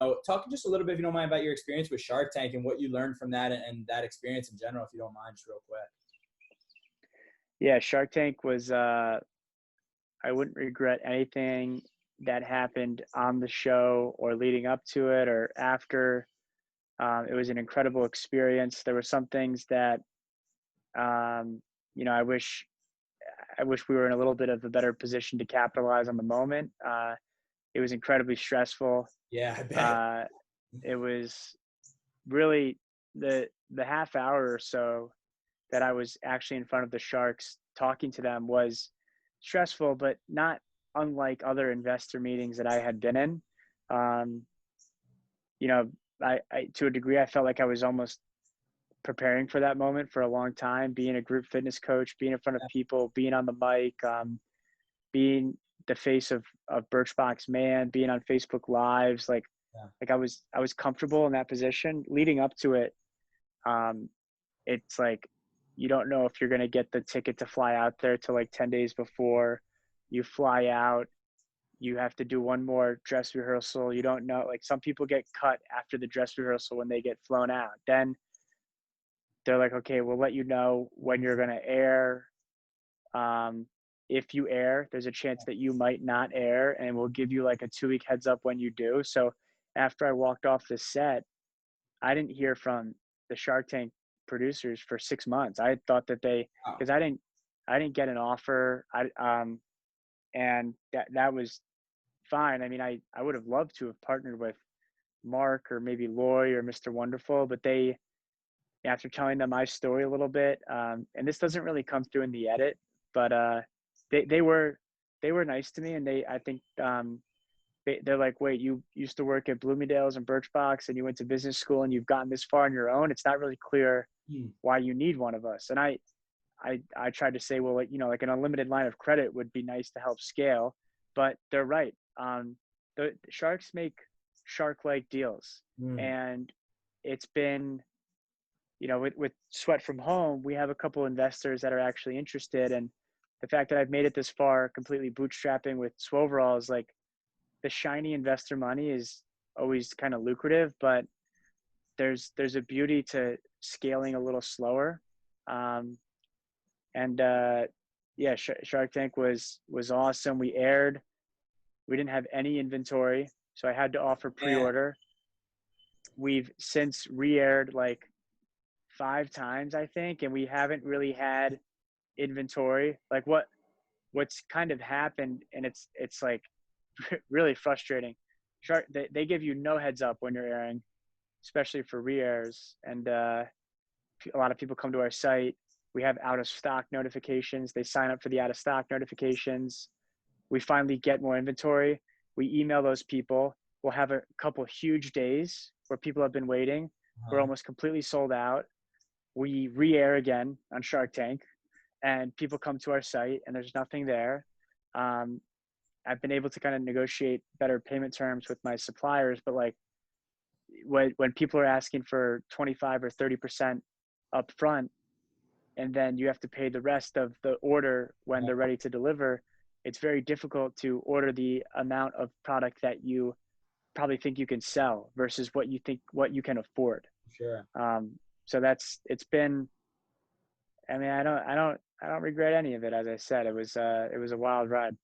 Oh, talk just a little bit, if you don't mind, about your experience with Shark Tank and what you learned from that and that experience in general, if you don't mind, just real quick. Yeah, Shark Tank was I wouldn't regret anything that happened on the show or leading up to it or after. It was an incredible experience. There were some things that I wish we were in a little bit of a better position to capitalize on the moment. It was incredibly stressful. Yeah, I bet. Uh, it was really the half hour or so that I was actually in front of the Sharks talking to them was stressful, but not unlike other investor meetings that I had been in. Um, you know, I to a degree, I felt like I was almost preparing for that moment for a long time, being a group fitness coach, being in front of people, being on the mic, being the face of Birchbox Man, being on Facebook Lives, Yeah. like I was comfortable in that position. Leading up to it, um, it's like you don't know if you're going to get the ticket to fly out there till like 10 days before. You fly out, you have to do one more dress rehearsal. You don't know, like some people get cut after the dress rehearsal when they get flown out. Then they're like, okay, we'll let you know when you're going to air. Um, if you air, there's a chance that you might not air, and we'll give you like a 2 week heads up when you do. So after I walked off the set, I didn't hear from the Shark Tank producers for 6 months. I thought that Wow. because I didn't get an offer. And that was fine. I mean, I would have loved to have partnered with Mark or maybe Loy or Mr. Wonderful, but after telling them my story a little bit, and this doesn't really come through in the edit, but they were nice to me, and I think they're like, wait, you used to work at Bloomingdale's and Birchbox, and you went to business school, and you've gotten this far on your own. It's not really clear Hmm. why you need one of us. And I tried to say, well, like an unlimited line of credit would be nice to help scale, but they're right. The Sharks make shark-like deals, Hmm. and it's been, with Sweat from Home, we have a couple investors that are actually interested, and the fact that I've made it this far, completely bootstrapping with Swoverall, is like the shiny investor money is always kind of lucrative, but there's a beauty to scaling a little slower. Um, and yeah, Shark Tank was awesome. We aired. We didn't have any inventory, so I had to offer Man. pre-order. We've since re-aired like 5 times, I think, and we haven't really had inventory. Like what's kind of happened, and it's like really frustrating. Shark, they give you no heads up when you're airing, especially for re-airs, and a lot of people come to our site. We have out of stock notifications. They sign up for the out of stock notifications. We finally get more inventory. We email those people. We'll have a couple huge days where people have been waiting. We're Uh-huh. almost completely sold out. We re-air again on Shark Tank, and people come to our site, and there's nothing there. Um, I've been able to kind of negotiate better payment terms with my suppliers, but like when people are asking for 25 or 30% upfront, and then you have to pay the rest of the order when they're ready to deliver, it's very difficult to order the amount of product that you probably think you can sell versus what you can afford. Sure. So it's been, I mean, I don't regret any of it. As I said, it was a wild ride.